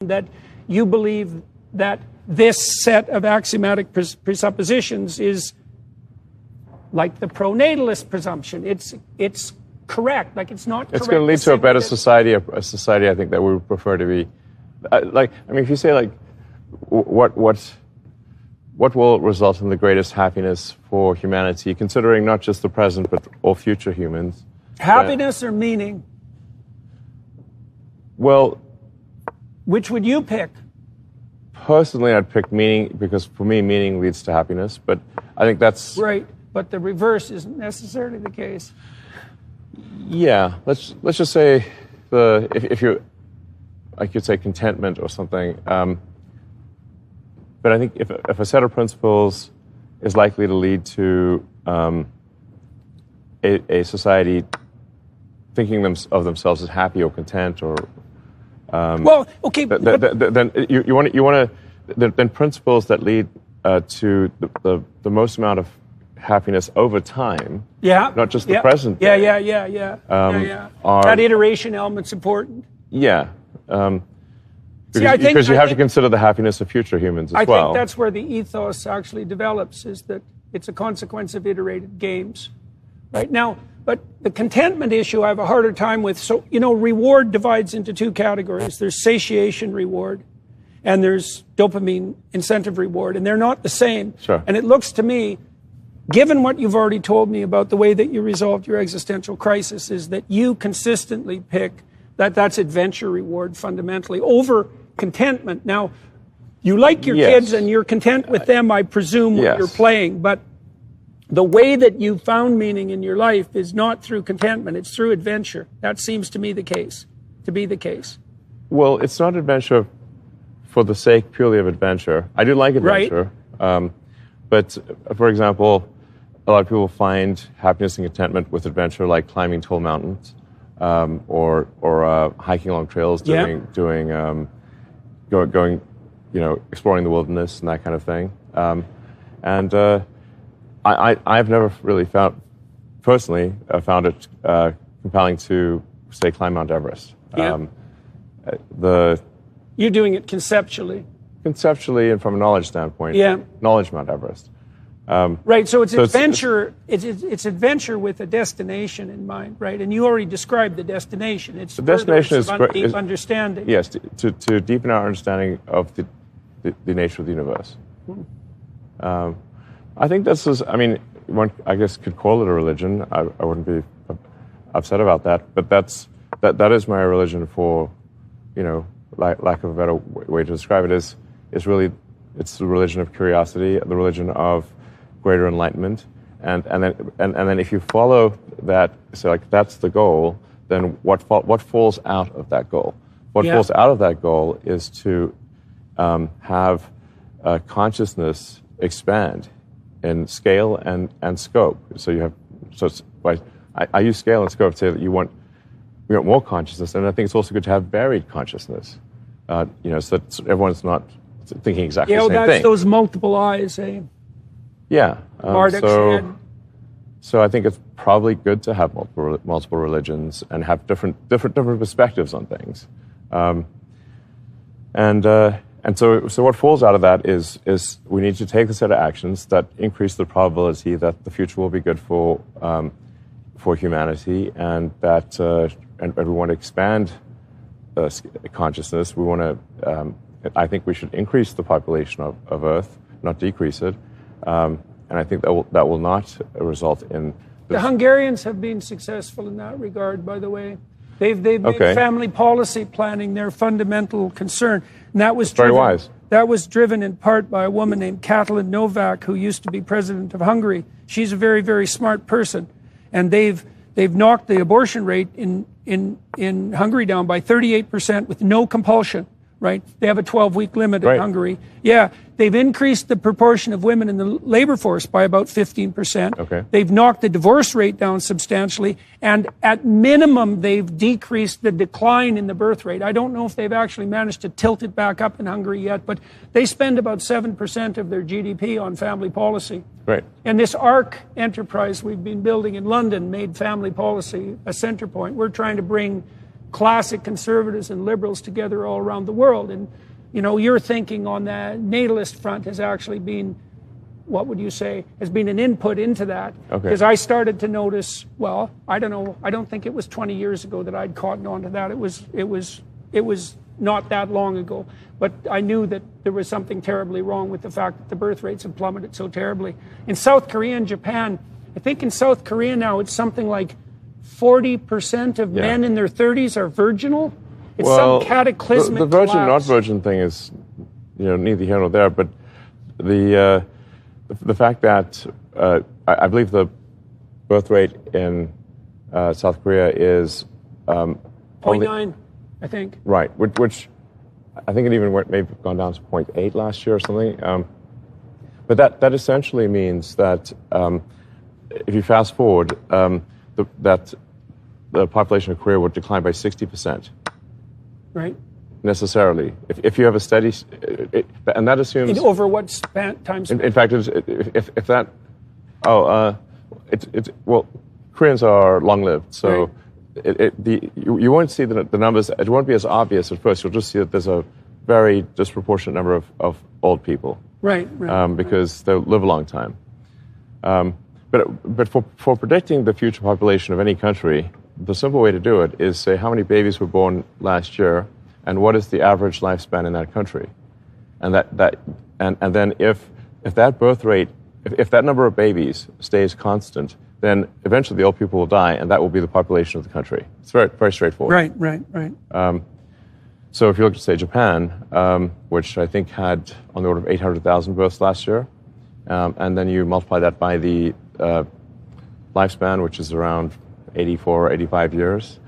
ground that you believe that this set of axiomatic presuppositions is like the pronatalist presumption. It's correct. Like, it's not correct. It's going to lead to a better society, a society I think that we would prefer to be. If you say, like, what will result in the greatest happiness for humanity, considering not just the present but all future humans? Happiness or meaning? Well, which would you pick? Personally, I'd pick meaning, because for me, meaning leads to happiness. But I think that's right. But the reverse isn't necessarily the case. Yeah, let's just say if you, I could say contentment or something. But I think if a set of principles is likely to lead to a society thinking of themselves as happy or content, or well, okay, then you want to then principles that lead to the most amount of happiness over time. Yeah. Not just the present. Yeah. That iteration element's important. Yeah. Because you have to consider the happiness of future humans as well. I think that's where the ethos actually develops, is that it's a consequence of iterated games. Right now, but the contentment issue I have a harder time with. So, reward divides into two categories. There's satiation reward, and there's dopamine incentive reward, and they're not the same. Sure. And it looks to me, given what you've already told me about the way that you resolved your existential crisis, is that you consistently pick that's adventure reward fundamentally over contentment. Now, you like your kids and you're content with them, I presume, when you're playing, but the way that you found meaning in your life is not through contentment, it's through adventure. That seems to me to be the case. Well, it's not adventure for the sake purely of adventure. I do like adventure. Right. But, for example, a lot of people find happiness and contentment with adventure, like climbing tall mountains, or hiking along trails, going, exploring the wilderness and that kind of thing. I've never really found it compelling to, say, climb Mount Everest. Yeah. You're doing it conceptually. Conceptually and from a knowledge standpoint. Yeah. Knowledge Mount Everest. Right, so it's adventure. It's adventure with a destination in mind, right? And you already described the destination. It's the destination is deep understanding. Yes, to deepen our understanding of the nature of the universe. I think this is. I mean, one I guess could call it a religion. I wouldn't be upset about that. But that is my religion. For lack of a better way to describe it, is really it's the religion of curiosity, the religion of greater enlightenment, and then if you follow that, so like that's the goal, then what falls out of that goal? What falls out of that goal is to have consciousness expand in scale and scope. I use scale and scope to say that we want more consciousness, and I think it's also good to have varied consciousness. So that everyone's not thinking exactly the same thing. That's those multiple eyes, eh? Yeah. So I think it's probably good to have multiple religions and have different perspectives on things. And so what falls out of that is we need to take a set of actions that increase the probability that the future will be good for humanity, and that and we want to expand consciousness. We want to. I think we should increase the population of Earth, not decrease it. And I think that will not result in. The Hungarians have been successful in that regard, by the way. They've made family policy planning their fundamental concern. And that was very wise. That was driven in part by a woman named Katalin Novak, who used to be president of Hungary. She's a very, very smart person. And they've knocked the abortion rate in Hungary down by 38% with no compulsion. Right? They have a 12-week limit in Hungary. Yeah. They've increased the proportion of women in the labor force by about 15%. Okay. They've knocked the divorce rate down substantially. And at minimum, they've decreased the decline in the birth rate. I don't know if they've actually managed to tilt it back up in Hungary yet, but they spend about 7% of their GDP on family policy. Right. And this ARC enterprise we've been building in London made family policy a center point. We're trying to bring classic conservatives and liberals together all around the world. And, you know, your thinking on the natalist front has actually been, what would you say, has been an input into that. Because I started to notice, well, I don't know, I don't think it was 20 years ago that I'd caught on to that. It was not that long ago. But I knew that there was something terribly wrong with the fact that the birth rates have plummeted so terribly. In South Korea and Japan, I think in South Korea now it's something like 40% of men in their 30s are virginal. It's some cataclysmic the virgin, collapse. not virgin thing is, you know, neither here nor there. But the fact that I believe the birth rate in South Korea is 0.9, I think. Right, which I think it even maybe gone down to 0.8 last year or something. But that essentially means that if you fast forward, that the population of Korea would decline by 60%. Right. Necessarily, if you have a steady, and that assumes over what time span? In fact, if that, well, Koreans are long-lived, so you won't see the numbers. It won't be as obvious at first. You'll just see that there's a very disproportionate number of old people, because they'll live a long time. But for predicting the future population of any country, the simple way to do it is say how many babies were born last year and what is the average lifespan in that country, and then if that birth rate, if that number of babies stays constant, then eventually the old people will die, and that will be the population of the country. It's very, very straightforward. Right. So if you look at, say, Japan, which I think had on the order of 800,000 births last year, and then you multiply that by the lifespan, which is around 84 or 85 years,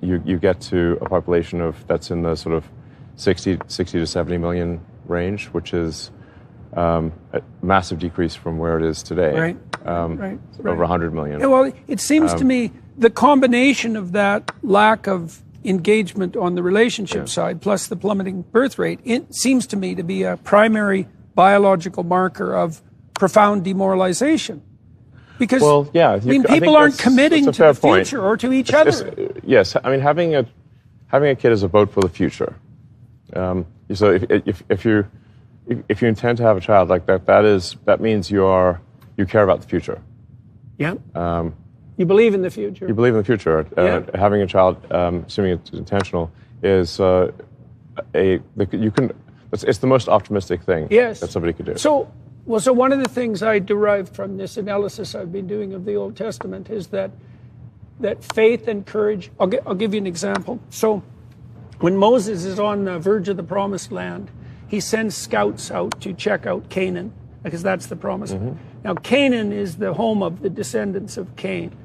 you get to a population that's in the sort of 60 to 70 million range, which is a massive decrease from where it is today. Over 100 million. Yeah, well, it seems to me the combination of that lack of engagement on the relationship side plus the plummeting birth rate, it seems to me to be a primary biological marker of profound demoralization. Because people aren't committing to the future or to each other. Yes, I mean having a kid is a vote for the future. So if you intend to have a child like that, that means you care about the future. Yeah. You believe in the future. You believe in the future. Having a child, assuming it's intentional, is it's the most optimistic thing that somebody could do. So one of the things I derived from this analysis I've been doing of the Old Testament is that faith and courage. I'll give you an example. So when Moses is on the verge of the Promised Land, he sends scouts out to check out Canaan, because that's the Promised Land. Now, Canaan is the home of the descendants of Cain.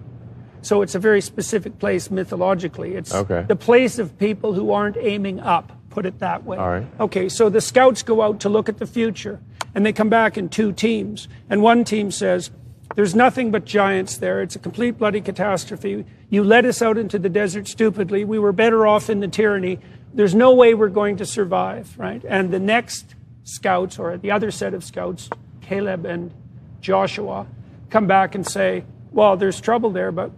So it's a very specific place mythologically. It's the place of people who aren't aiming up, put it that way. All right. Okay, so the scouts go out to look at the future, and they come back in two teams. And one team says, there's nothing but giants there. It's a complete bloody catastrophe. You led us out into the desert stupidly. We were better off in the tyranny. There's no way we're going to survive, right? And the next scouts, or the other set of scouts, Caleb and Joshua, come back and say, well, there's trouble there, but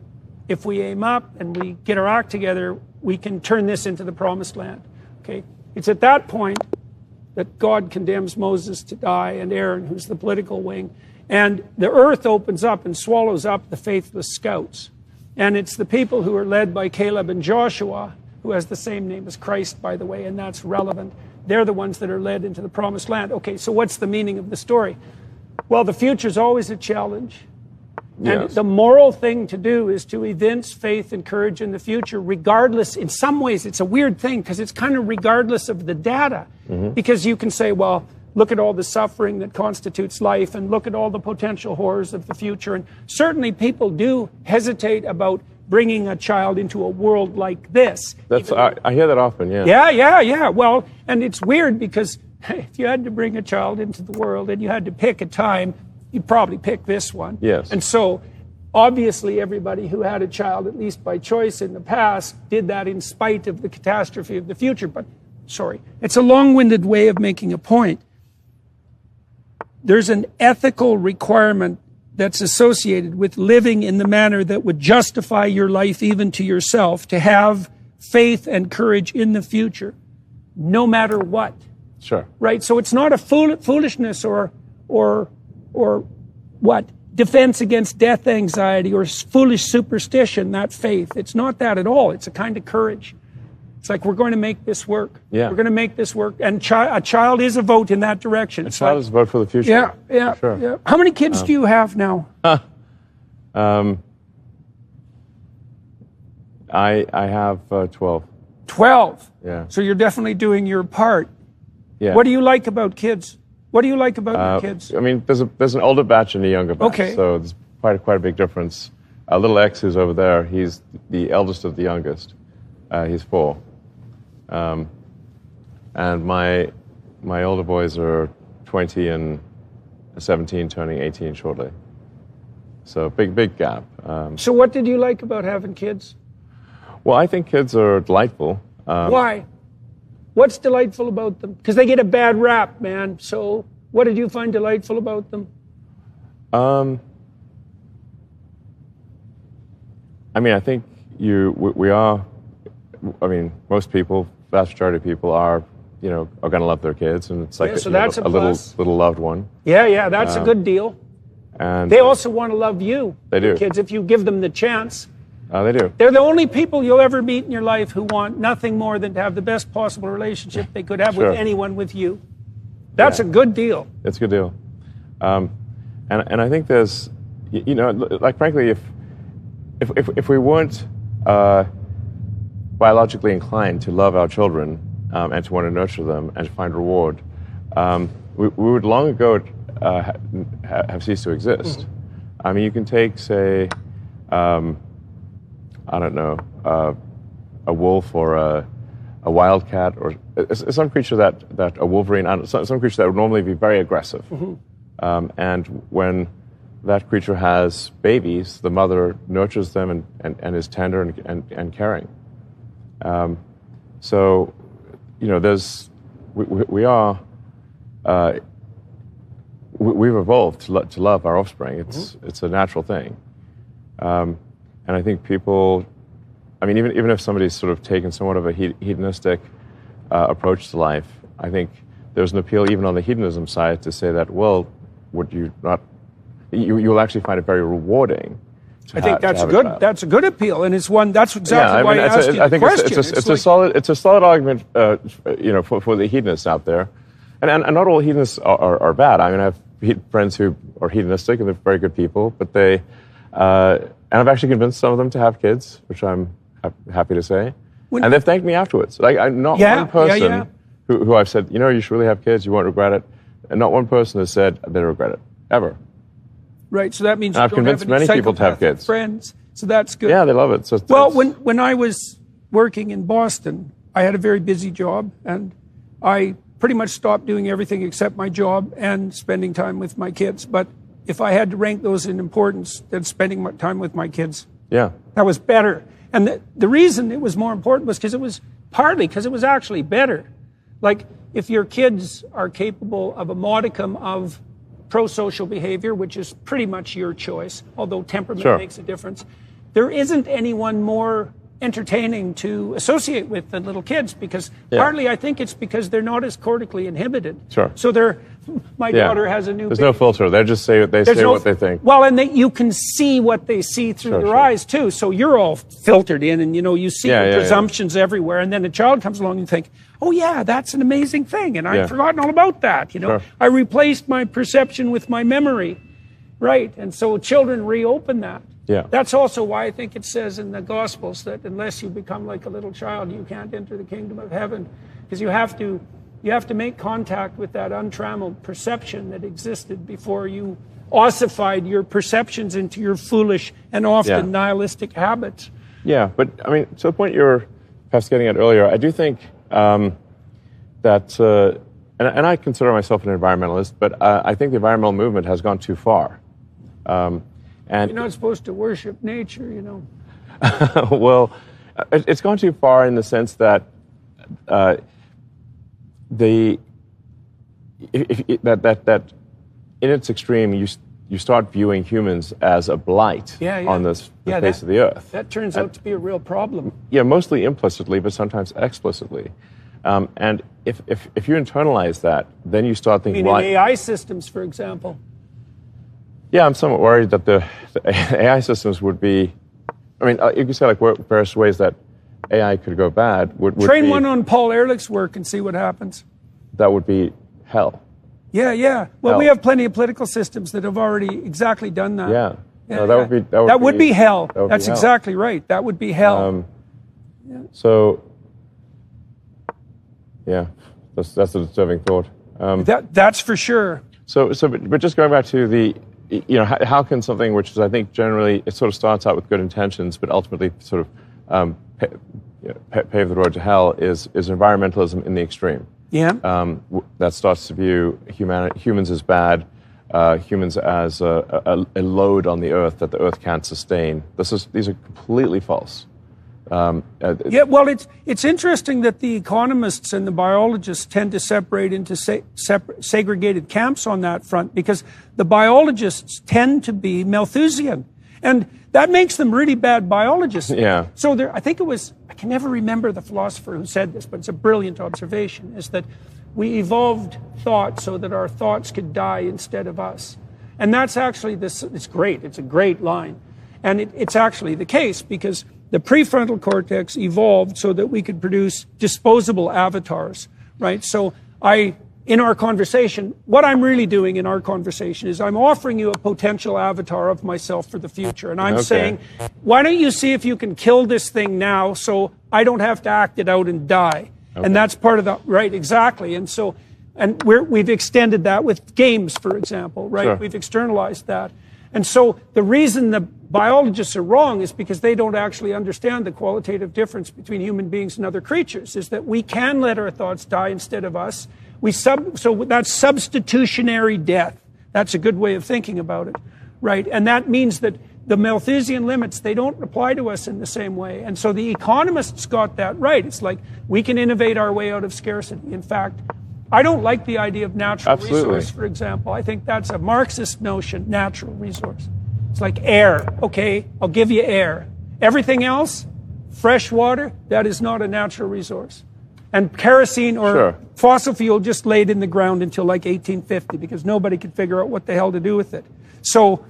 if we aim up and we get our act together, we can turn this into the Promised Land. Okay? It's at that point that God condemns Moses to die, and Aaron, who's the political wing, and the earth opens up and swallows up the faithless scouts. And it's the people who are led by Caleb and Joshua, who has the same name as Christ, by the way, and that's relevant. They're the ones that are led into the Promised Land. Okay, so what's the meaning of the story? Well, the future's always a challenge. And the moral thing to do is to evince faith and courage in the future, regardless. In some ways, it's a weird thing, because it's kind of regardless of the data. Because you can say, well, look at all the suffering that constitutes life, and look at all the potential horrors of the future. And certainly people do hesitate about bringing a child into a world like this. I hear that often, Yeah. Well, and it's weird, because if you had to bring a child into the world and you had to pick a time, you'd probably pick this one. Yes. And so, obviously, everybody who had a child, at least by choice in the past, did that in spite of the catastrophe of the future. But, it's a long-winded way of making a point. There's an ethical requirement that's associated with living in the manner that would justify your life even to yourself, to have faith and courage in the future, no matter what. Sure. Right? So it's not a foolishness or what? Defense against death anxiety or foolish superstition, that faith. It's not that at all. It's a kind of courage. It's like, we're going to make this work. Yeah. We're going to make this work. And a child is a vote in that direction. A child is a vote for the future. Yeah. Sure. Yeah. How many kids do you have now? I have 12. 12. Yeah. So you're definitely doing your part. Yeah. What do you like about kids? What do you like about your kids? I mean, there's an older batch and a younger batch. Okay. So there's quite a big difference. Little X, who's over there, he's the eldest of the youngest. He's 4. And my older boys are 20 and 17, turning 18 shortly. So big gap. So what did you like about having kids? Well, I think kids are delightful. Why? What's delightful about them? Because they get a bad rap, man. So what did you find delightful about them? I mean, I think we are. I mean, most people, vast majority of people are going to love their kids, and it's like so that's a little loved one. Yeah, that's a good deal. And they also want to love you. They do. Kids, if you give them the chance. They do. They're the only people you'll ever meet in your life who want nothing more than to have the best possible relationship they could have with anyone with you. That's a good deal. It's a good deal. And I think there's, like frankly, if we weren't biologically inclined to love our children and to want to nurture them and to find reward, we would long ago have ceased to exist. I mean, you can take, say, I don't know, a wolf or a wildcat or some creature that a wolverine, some creature that would normally be very aggressive. And when that creature has babies, the mother nurtures them and is tender and caring. So, we've evolved to love our offspring. It's a natural thing. And I think people, I mean, even if somebody's sort of taken somewhat of a hedonistic approach to life, I think there's an appeal even on the hedonism side to say that, well, would you not, you'll actually find it very rewarding. I think that's a good appeal, and it's one, that's exactly why I asked you the question. It's a solid argument, for the hedonists out there. And not all hedonists are bad. I mean, I have friends who are hedonistic, and they're very good people, but and I've actually convinced some of them to have kids, which I'm happy to say. And they've thanked me afterwards. Like, not one person who I've said, you should really have kids, you won't regret it. And not one person has said they regret it, ever. Right, so that means you I've don't convinced have any many people to have kids. Friends, so that's good. Yeah, they love it. So well, when I was working in Boston, I had a very busy job, and I pretty much stopped doing everything except my job and spending time with my kids. But if I had to rank those in importance, then spending my time with my kids. Yeah. That was better. And the reason it was more important was because it was actually better. Like, if your kids are capable of a modicum of pro-social behavior, which is pretty much your choice, although temperament makes a difference, there isn't anyone more entertaining to associate with than little kids, because partly I think it's because they're not as cortically inhibited. Sure. So my daughter has a new There's baby. no filter. They just say what they think. Well, and you can see what they see through their eyes too. So you're all filtered in, and you see the presumptions everywhere. And then a child comes along and you think, oh yeah, that's an amazing thing, and I've forgotten all about that. I replaced my perception with my memory, right? And so children reopen that. Yeah. That's also why I think it says in the Gospels that unless you become like a little child, you can't enter the kingdom of heaven, because you have to make contact with that untrammeled perception that existed before you ossified your perceptions into your foolish and often nihilistic habits. Yeah, but I mean, to the point you were perhaps getting at earlier, I do think that, and I consider myself an environmentalist, but I think the environmental movement has gone too far. And you're not supposed to worship nature, Well, it's gone too far in the sense that that in its extreme, you start viewing humans as a blight on the face of the earth. That turns out to be a real problem. Yeah, mostly implicitly, but sometimes explicitly. And if you internalize that, then you start thinking, in AI systems, for example. Yeah, I'm somewhat worried that the AI systems would be, I mean, you could say like various ways that AI could go bad. Train be, one on Paul Ehrlich's work and see what happens. That would be hell. Yeah. Well, we have plenty of political systems that have already exactly done that. Yeah. Yeah, that would be hell. That's hell. Exactly right. That would be hell. So, yeah, that's a disturbing thought. That's for sure. But just going back to the, how can something which is, I think, generally, it sort of starts out with good intentions, but ultimately sort of pave the road to hell is environmentalism in the extreme. Yeah. That starts to view humans as bad, humans as a load on the earth that the earth can't sustain. These are completely false. Well, it's interesting that the economists and the biologists tend to separate into segregated camps on that front, because the biologists tend to be Malthusian, and that makes them really bad biologists. Yeah. So I think it was, I can never remember the philosopher who said this, but it's a brilliant observation, is that we evolved thought so that our thoughts could die instead of us. And that's actually it's great. It's a great line. And it's actually the case, because the prefrontal cortex evolved so that we could produce disposable avatars, right? So in our conversation, what I'm really doing in our conversation is I'm offering you a potential avatar of myself for the future. And I'm saying, why don't you see if you can kill this thing now so I don't have to act it out and die? Okay. And that's part of the, right, exactly. And so, we've extended that with games, for example, right? Sure. We've externalized that. And so the reason the biologists are wrong is because they don't actually understand the qualitative difference between human beings and other creatures, is that we can let our thoughts die instead of us. So that's substitutionary death. That's a good way of thinking about it, right? And that means that the Malthusian limits, they don't apply to us in the same way. And so the economists got that right. It's like we can innovate our way out of scarcity. In fact, I don't like the idea of natural resource, for example. I think that's a Marxist notion, natural resource. It's like air. Okay, I'll give you air. Everything else, fresh water, that is not a natural resource. And kerosene or fossil fuel just laid in the ground until like 1850, because nobody could figure out what the hell to do with it. So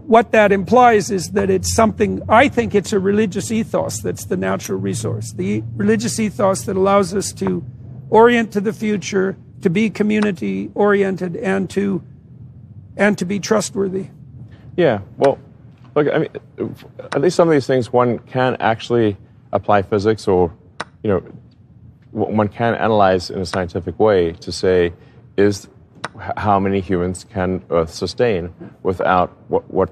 what that implies is that it's something, I think it's a religious ethos that's the natural resource. The religious ethos that allows us to orient to the future, to be community-oriented, and to be trustworthy. Yeah, well, look, I mean, at least some of these things one can actually apply physics, or, one can analyze in a scientific way to say, how many humans can Earth sustain without what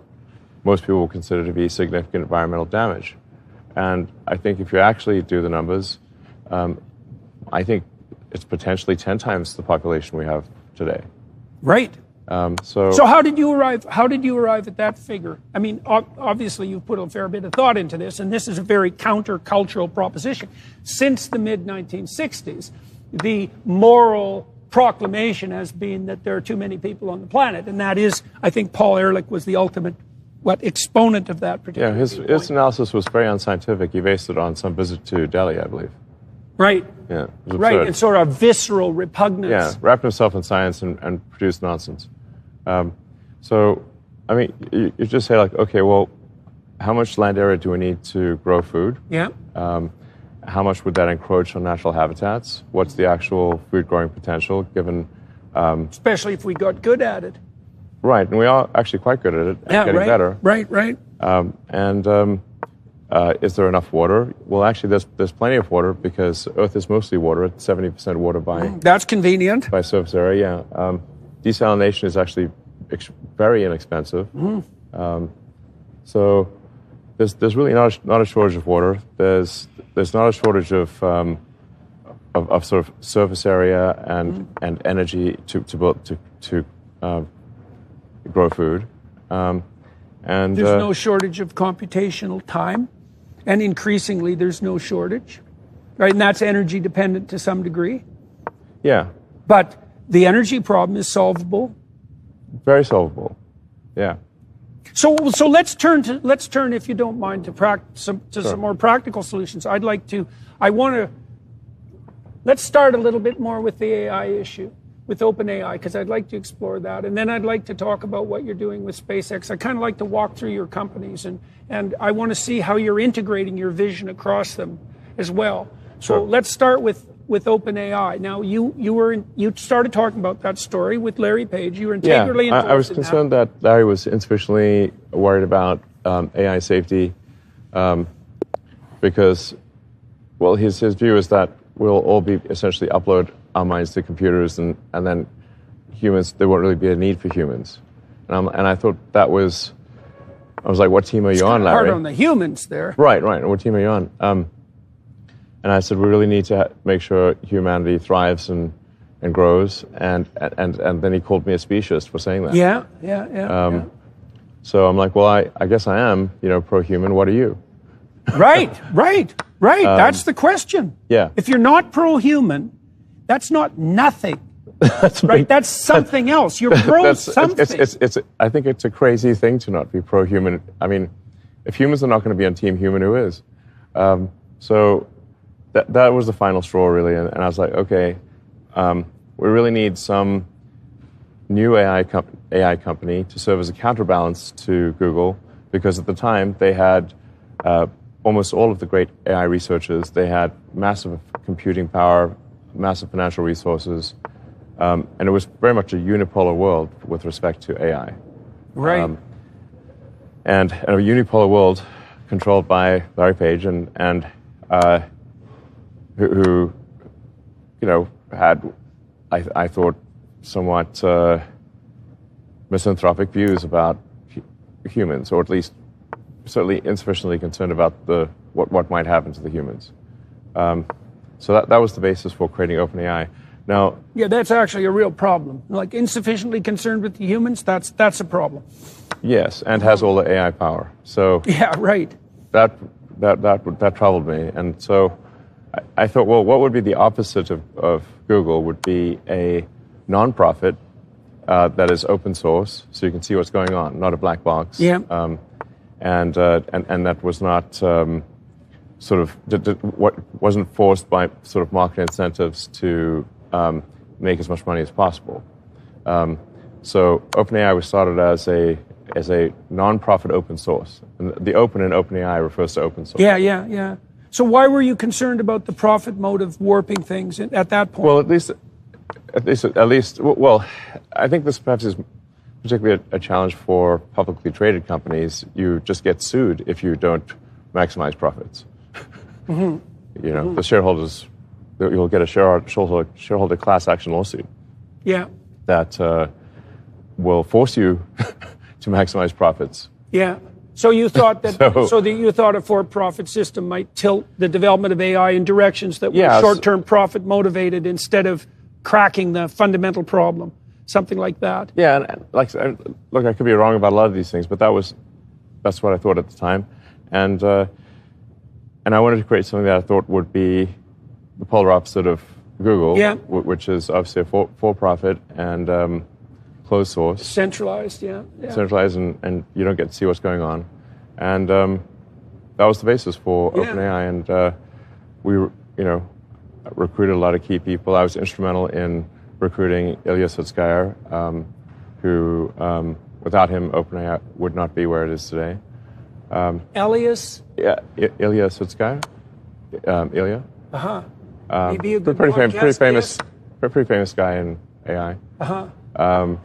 most people will consider to be significant environmental damage? And I think if you actually do the numbers, I think it's potentially 10 times the population we have today. Right. So how did you arrive at that figure? I mean, obviously you've put a fair bit of thought into this, and this is a very countercultural proposition. Since the mid-1960s, the moral proclamation has been that there are too many people on the planet, and that is, I think Paul Ehrlich was the ultimate exponent of that particular viewpoint. His analysis was very unscientific. He based it on some visit to Delhi, I believe. Right. Yeah. Right, and sort of visceral repugnance. Yeah, wrapped himself in science and produced nonsense. So, I mean, you just say like, okay, well, how much land area do we need to grow food? Yeah. How much would that encroach on natural habitats? What's the actual food growing potential given... especially if we got good at it. Right, and we are actually quite good at it, getting better. Right. Is there enough water? Well, actually, there's plenty of water, because Earth is mostly water. It's 70% water by... That's convenient. By surface area, yeah. Desalination is actually very inexpensive. So there's really not a shortage of water. There's not a shortage of sort of surface area and energy to grow food. And there's no shortage of computational time, and increasingly there's no shortage, right? And that's energy dependent to some degree. Yeah. But the energy problem is solvable Right. Very solvable. Yeah. So let's turn, if you don't mind, to some more practical solutions. Let's start a little bit more with the AI issue, with OpenAI, because I'd like to explore that. And then I'd like to talk about what you're doing with SpaceX. I kind of like to walk through your companies, and I want to see how you're integrating your vision across them as well. So Sure. let's start with OpenAI. Now, you started talking about that story with Larry Page. You were integrally involved I was in concerned that Larry was insufficiently worried about AI safety because, well, his view is that we'll all be essentially upload our minds to computers, and then humans, there won't really be a need for humans. And I thought I was like, what team are you on, Larry? Hard on the humans there. Right. What team are you on? And I said, we really need to make sure humanity thrives and grows. And then he called me a speciesist for saying that. Yeah. So I'm like, well, I guess I am, pro-human. What are you? Right. That's the question. Yeah. If you're not pro-human, that's not nothing. Right? That's something else. You're pro something. I think it's a crazy thing to not be pro-human. I mean, if humans are not going to be on Team Human, who is? So that was the final straw, really. And I was like, okay, we really need some new AI company to serve as a counterbalance to Google, because at the time they had almost all of the great AI researchers. They had massive computing power, massive financial resources, and it was very much a unipolar world with respect to AI. Right. And a unipolar world controlled by Larry Page and who had, I thought, somewhat misanthropic views about humans, or at least certainly insufficiently concerned about what might happen to the humans. So that was the basis for creating OpenAI. Now, yeah, that's actually a real problem. Like, insufficiently concerned with the humans, that's a problem. Yes, and has all the AI power. So yeah, right. That troubled me, and so I thought, well, what would be the opposite of Google? Would be a nonprofit that is open source, so you can see what's going on, not a black box. Yeah. And that was not wasn't forced by sort of market incentives to make as much money as possible. So OpenAI was started as a non-profit open source. And the open in OpenAI refers to open source. Yeah. So why were you concerned about the profit motive warping things at that point? Well, at least, well, I think this perhaps is particularly a challenge for publicly traded companies. You just get sued if you don't maximize profits. Mm-hmm. The shareholders, you'll get a shareholder class action lawsuit. Yeah. That will force you to maximize profits. Yeah. So you thought that you thought a for-profit system might tilt the development of AI in directions that were short-term profit motivated instead of cracking the fundamental problem, something like that. Yeah, and look, I could be wrong about a lot of these things, but that's what I thought at the time, and I wanted to create something that I thought would be the polar opposite of Google, which is obviously a for-profit and closed source. Centralized, yeah. Centralized, and you don't get to see what's going on. And that was the basis for OpenAI. And we, recruited a lot of key people. I was instrumental in recruiting Ilya Sutskever, who, without him, OpenAI would not be where it is today. Elias? Yeah, Ilya Sutskever. Ilya. Uh-huh. Maybe a good pretty famous guy in AI. Uh-huh.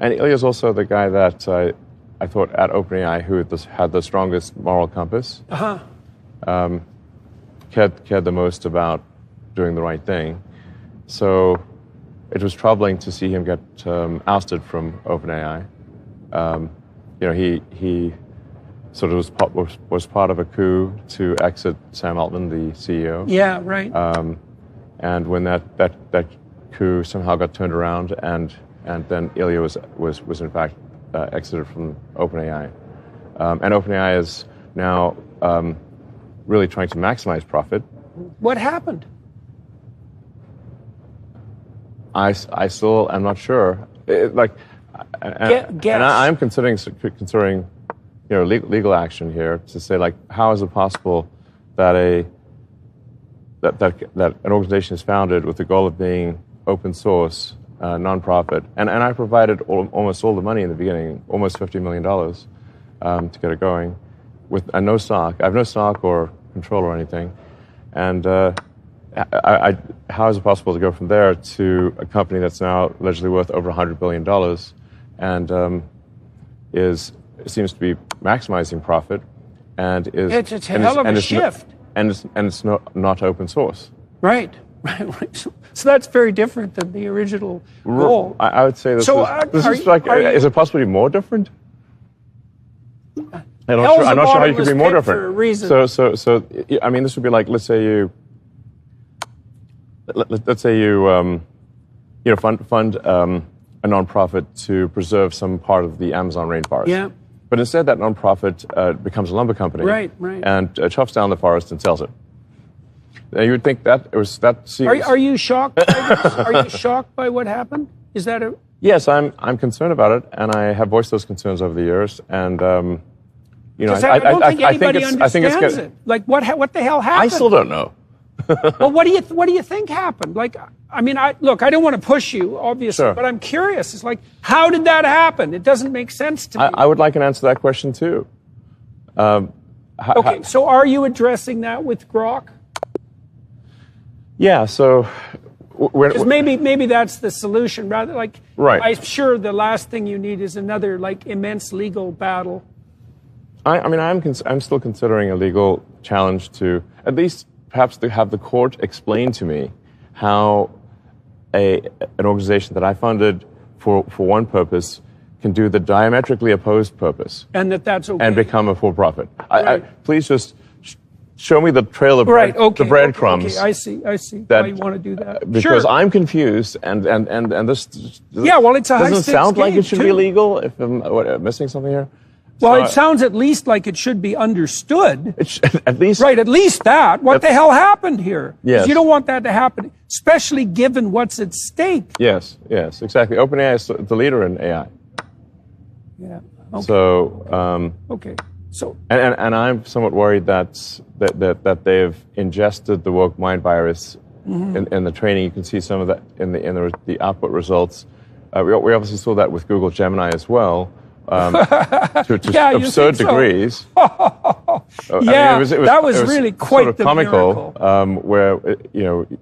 And Ilya's also the guy that I thought at OpenAI who had the strongest moral compass. Uh-huh. Cared the most about doing the right thing. So it was troubling to see him get ousted from OpenAI. He sort of was part of a coup to exit Sam Altman, the CEO. Yeah, right. And when that coup somehow got turned around, and then Ilya was in fact exited from OpenAI, and OpenAI is now really trying to maximize profit. What happened? I still am not sure. I'm considering legal action here to say, like, how is it possible that that an organization is founded with the goal of being open source, nonprofit, and I provided almost all the money in the beginning, almost $50 million to get it going, with no stock. I have no stock or control or anything, and how is it possible to go from there to a company that's now allegedly worth over $100 billion, and seems to be maximizing profit, and is it's a hell of a shift. And it's not open source. Right. So that's very different than the original goal. I would say is it possibly more different? I'm not sure how you could be more different. So I mean, this would be like, let's say you fund a nonprofit to preserve some part of the Amazon rainforest. Yeah. But instead, that nonprofit becomes a lumber company, right. and chops down the forest and sells it. Now, you would think that seems. Are you shocked by this? Are you shocked by what happened? Is that a? Yes, I'm concerned about it, and I have voiced those concerns over the years. And I don't think anybody understands it. Like, what the hell happened? I still don't know. Well, what do you think happened? Like, I mean, I don't want to push you, obviously, sure. But I'm curious. It's like, how did that happen? It doesn't make sense to me. I would like an answer to that question too. Okay, so are you addressing that with Grok? Yeah. So, because maybe that's the solution. Rather, like, right. I'm sure the last thing you need is another immense legal battle. I'm still considering a legal challenge to at least perhaps to have the court explain to me how an organization that I funded for one purpose can do the diametrically opposed purpose. And that's okay. And become a for-profit. Right. Please just show me the trail of the breadcrumbs. Okay, I see why you want to do that. Because sure. I'm confused, and this yeah, well, it's a high-stakes doesn't sound like it should too. be illegal. If I'm missing something here. Well, it sounds at least like it should be understood. At least. Right, at least that. What the hell happened here? Yes. You don't want that to happen, especially given what's at stake. Yes, exactly. OpenAI is the leader in AI. Yeah. Okay. So. Okay. So. And I'm somewhat worried that they've ingested the woke mind virus in the training. You can see some of that in the output results. We obviously saw that with Google Gemini as well. To absurd degrees. That was really quite sort of the comical. miracle. Where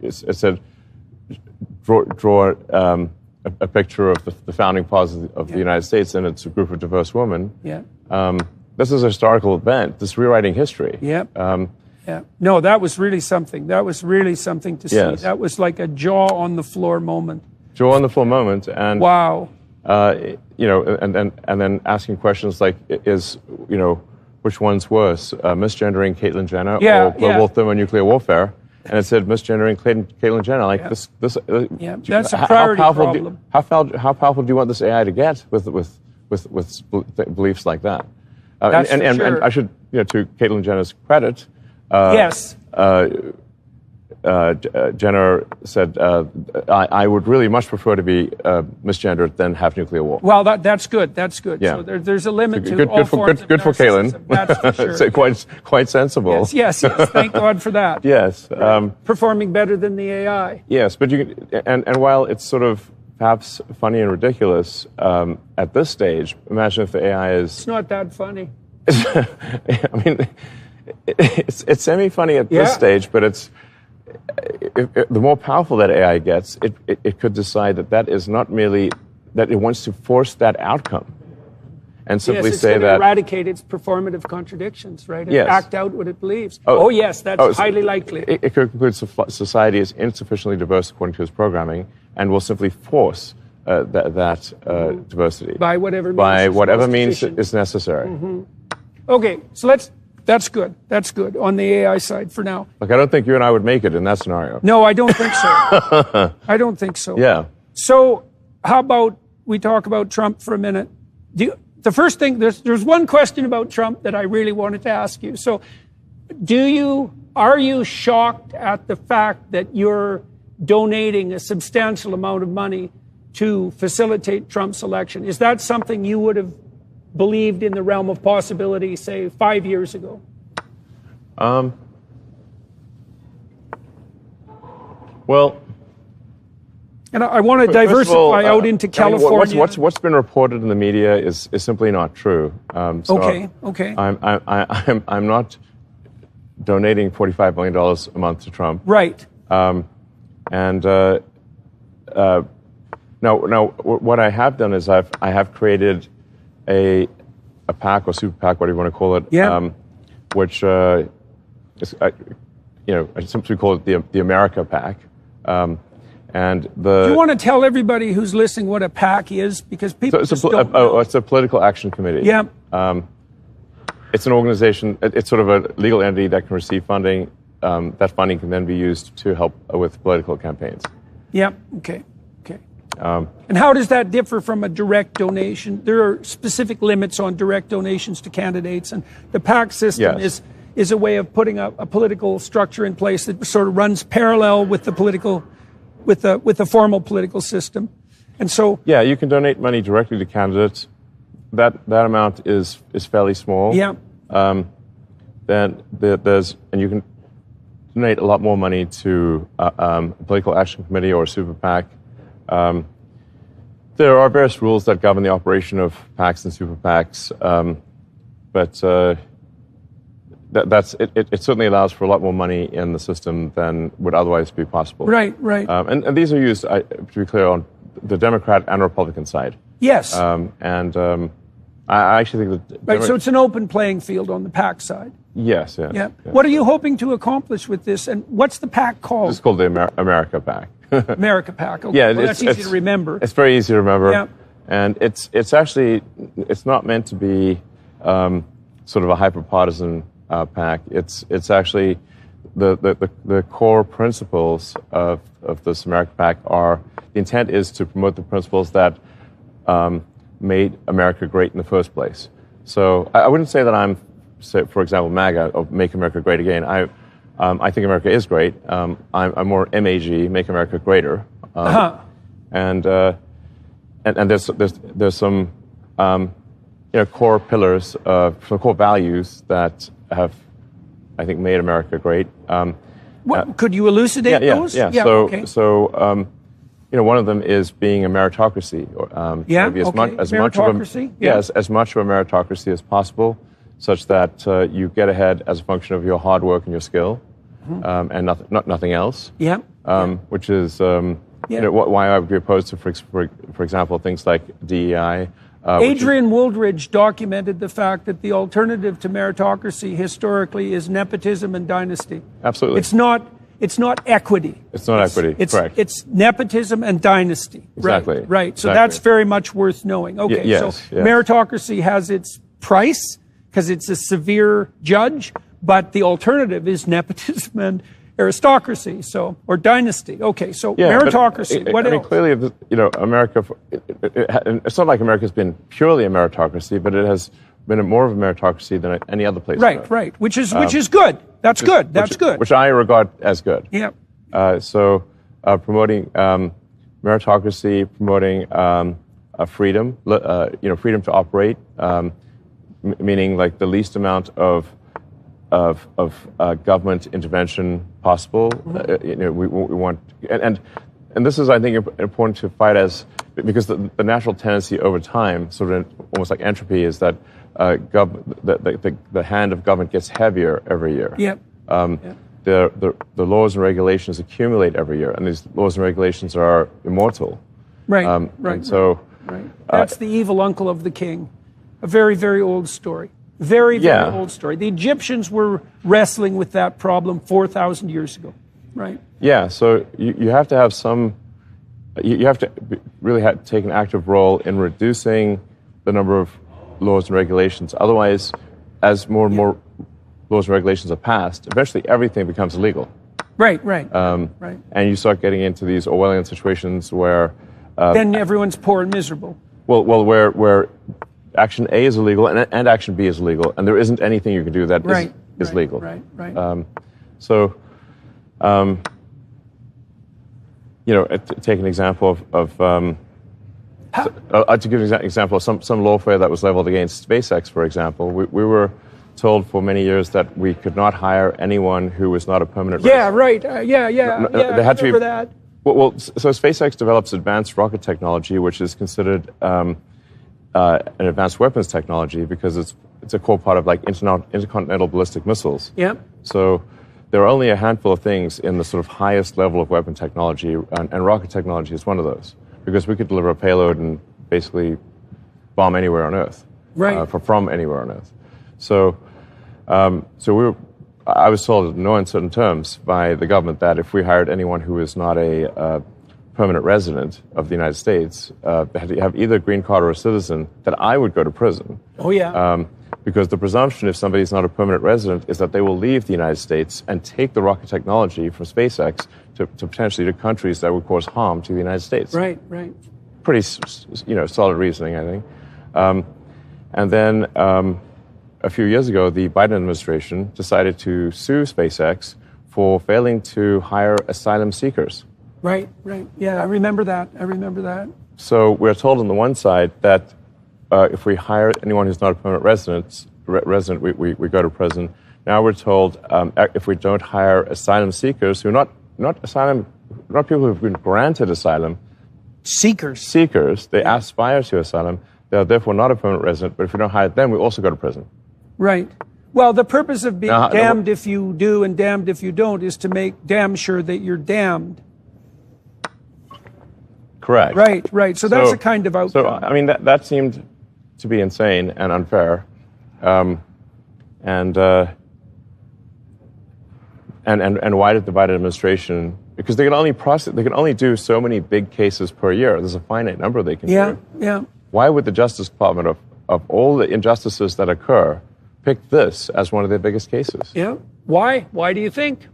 it said, draw a picture of the founding fathers of the United States, and it's a group of diverse women. Yeah. This is a historical event. This rewriting history. Yeah. Yeah. No, that was really something. That was really something to see. Yes. That was like a jaw on the floor moment. Jaw on the floor moment, and wow. And then asking questions like, which one's worse, misgendering Caitlyn Jenner or global thermonuclear warfare? And it said misgendering Caitlyn Jenner. Like this. That's a priority problem. How powerful do you want this AI to get with beliefs like that? And I should, to Caitlyn Jenner's credit, yes. Jenner said, I would really much prefer to be misgendered than have nuclear war. Well, that's good. That's good. Yeah. So there's a limit to good, all forms of good for Caitlyn. That's for sure. So quite sensible. Yes. Thank God for that. Yes. Performing better than the AI. Yes, but you can, and while it's sort of perhaps funny and ridiculous at this stage, imagine if the AI is... It's not that funny. I mean, it's semi-funny at this stage, but it's... the more powerful that AI gets, it could decide that is not merely that it wants to force that outcome, and simply say that eradicate its performative contradictions, right? And act out what it believes. Yes, that's highly likely. It could conclude society is insufficiently diverse according to its programming, and will simply force that diversity by whatever means is necessary. Mm-hmm. Okay, so That's good. That's good on the AI side for now. Look, I don't think you and I would make it in that scenario. No, I don't think so. I don't think so. Yeah. So how about we talk about Trump for a minute? The first thing, there's one question about Trump that I really wanted to ask you. So are you shocked at the fact that you're donating a substantial amount of money to facilitate Trump's election. Is that something you would have believed in the realm of possibility, say, 5 years ago? Well, and I want to diversify out into California. What's been reported in the media is simply not true. Okay. I'm not donating $45 million a month to Trump. Right. Now, what I have done is I have created a PAC or super PAC, whatever you want to call it. Yeah. Which is, I simply call it the America PAC. And you want to tell everybody who's listening what a PAC is, because people it's a political action committee. Yeah. It's an organization. It's sort of a legal entity that can receive funding. That funding can then be used to help with political campaigns. Yeah. Okay. And how does that differ from a direct donation? There are specific limits on direct donations to candidates, and the PAC system is a way of putting a political structure in place that sort of runs parallel with the political, with the formal political system. And so you can donate money directly to candidates. That amount is fairly small. Yeah. Then and you can donate a lot more money to a political action committee or a super PAC. There are various rules that govern the operation of PACs and super PACs, but it certainly allows for a lot more money in the system than would otherwise be possible. Right. And these are used, to be clear, on the Democrat and Republican side. Yes. I actually think that... so it's an open playing field on the PAC side. Yes. What are you hoping to accomplish with this, and what's the PAC called? It's called the America PAC. America PAC. Okay. Yeah, that's easy to remember. It's very easy to remember. Yeah. And it's actually not meant to be sort of a hyper-partisan PAC. It's actually the core principles of this America PAC are, the intent is to promote the principles that made America great in the first place. So I wouldn't say that I'm, for example, MAGA, or Make America Great Again. I think America is great. I'm more MAG, Make America Greater. And there's some core pillars, some core values that have, I think, made America great. Could you elucidate those? So one of them is being a meritocracy. As much of a meritocracy as possible, such that you get ahead as a function of your hard work and your skill, and nothing else. Yeah. Which is why I would be opposed to, for example, things like DEI. Adrian Wooldridge documented the fact that the alternative to meritocracy historically is nepotism and dynasty. Absolutely. It's not equity. It's not equity, correct. It's nepotism and dynasty. Exactly. Right. So that's very much worth knowing. Okay, yes. Meritocracy has its price because it's a severe judge, but the alternative is nepotism and aristocracy, or dynasty. Okay, so meritocracy. What else? Clearly, America. It's not like America's been purely a meritocracy, but it has been more of a meritocracy than any other place. Right. Which is good. That's good. Which I regard as good. Yeah. Promoting meritocracy, promoting freedom, freedom to operate, meaning like the least amount of government intervention possible. We want, and this is, I think, important to fight because the natural tendency over time, sort of almost like entropy, is that the hand of government gets heavier every year. Yep. The laws and regulations accumulate every year, and these laws and regulations are immortal. Right. And so, that's the evil uncle of the king. A very, very old story. Very old story. The Egyptians were wrestling with that problem 4,000 years ago. Right. Yeah. So you have to have you have to really take an active role in reducing the number of laws and regulations. Otherwise, as more and more laws and regulations are passed, eventually everything becomes illegal. Right. And you start getting into these Orwellian situations where then everyone's poor and miserable. Well, where action A is illegal and action B is illegal, and there isn't anything you can do that is legal. Right. Take an example of To give an example, some lawfare that was leveled against SpaceX, for example, we were told for many years that we could not hire anyone who was not a permanent resident. Right. They had to be that. So SpaceX develops advanced rocket technology, which is considered an advanced weapons technology because it's a core part of like intercontinental ballistic missiles. Yeah. So there are only a handful of things in the sort of highest level of weapon technology, and rocket technology is one of those, because we could deliver a payload and basically bomb anywhere on Earth, right? From anywhere on Earth. So, I was told in no uncertain terms by the government that if we hired anyone who is not a permanent resident of the United States, they had to have either a green card or a citizen, that I would go to prison. Oh, yeah. Because the presumption, if somebody's not a permanent resident, is that they will leave the United States and take the rocket technology from SpaceX to potentially to countries that would cause harm to the United States. Right. Pretty, solid reasoning, I think. And then a few years ago, the Biden administration decided to sue SpaceX for failing to hire asylum seekers. Right. Yeah, I remember that. So we're told on the one side that if we hire anyone who's not a permanent resident, we go to prison. Now we're told if we don't hire asylum seekers who are not people who've been granted asylum, seekers, they aspire to asylum. They're therefore not a permanent resident. But if we don't hire them, we also go to prison. Right. Well, the purpose of being damned if you do and damned if you don't is to make damn sure that you're damned. Correct. Right. So that's a kind of outcome. So, I mean, that seemed to be insane and unfair. And why did the Biden administration? Because they can only do so many big cases per year. There's a finite number they can do. Yeah. Why would the Justice Department, of all the injustices that occur, pick this as one of their biggest cases? Yeah. Why? Why do you think?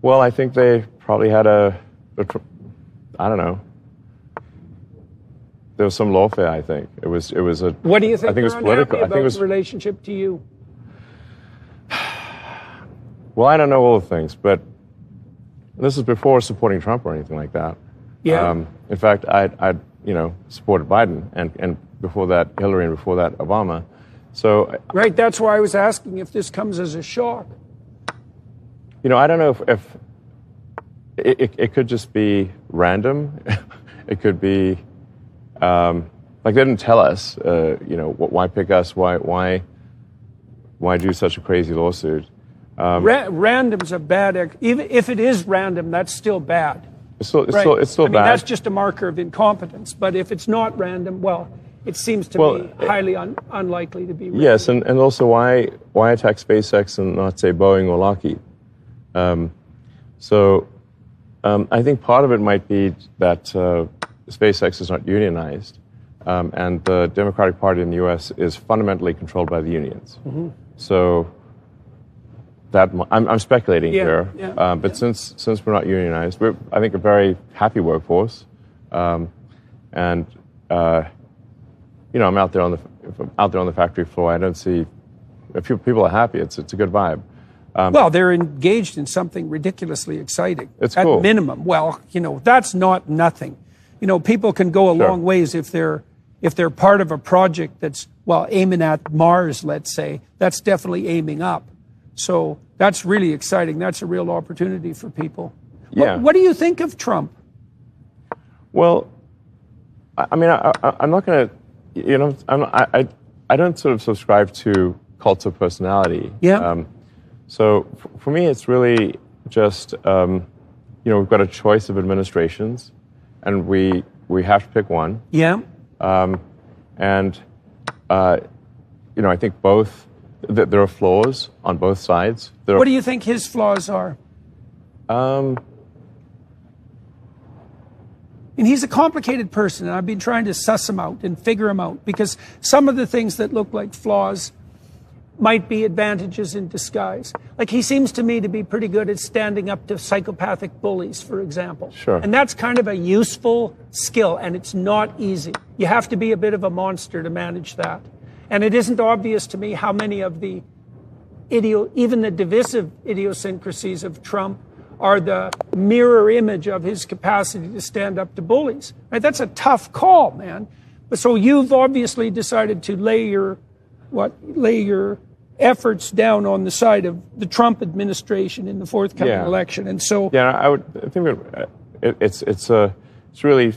Well, I think they probably had I don't know. There was some lawfare, I think. It was a. What do you think? I think it was political. I think it was the relationship to you. Well, I don't know all the things, but this is before supporting Trump or anything like that. Yeah. In fact, I supported Biden, and before that Hillary, and before that Obama. So. Right. That's why I was asking if this comes as a shock. I don't know if it could just be random. It could be. Like they didn't tell us, why pick us? Why do such a crazy lawsuit? Random's a bad. Even if it is random, that's still bad. It's still bad. That's just a marker of incompetence. But if it's not random, well, it seems to me highly unlikely to be random. Yes, and also why attack SpaceX and not say Boeing or Lockheed? I think part of it might be that SpaceX is not unionized, and the Democratic Party in the U.S. is fundamentally controlled by the unions. Mm-hmm. So that I'm speculating here, but since we're not unionized, we're, I think, a very happy workforce, and I'm out there on the factory floor. I don't see if people are happy. It's a good vibe. Well, they're engaged in something ridiculously exciting. It's at cool. minimum. Well, that's not nothing. People can go a long ways if they're part of a project that's aiming at Mars, let's say. That's definitely aiming up. So that's really exciting. That's a real opportunity for people. Yeah. What do you think of Trump? Well, I'm not going to. I don't sort of subscribe to cults of personality. Yeah. So for me, it's really just, we've got a choice of administrations, and we have to pick one. Yeah. I think both, there are flaws on both sides. What do you think his flaws are? And he's a complicated person, and I've been trying to suss him out and figure him out, because some of the things that look like flaws might be advantages in disguise. Like, he seems to me to be pretty good at standing up to psychopathic bullies, for example. Sure. And that's kind of a useful skill, and it's not easy. You have to be a bit of a monster to manage that. And it isn't obvious to me how many of the even the divisive idiosyncrasies of Trump are the mirror image of his capacity to stand up to bullies. Right? That's a tough call, man. So you've obviously decided to lay your efforts down on the side of the Trump administration in the forthcoming election. And so I would think that it's really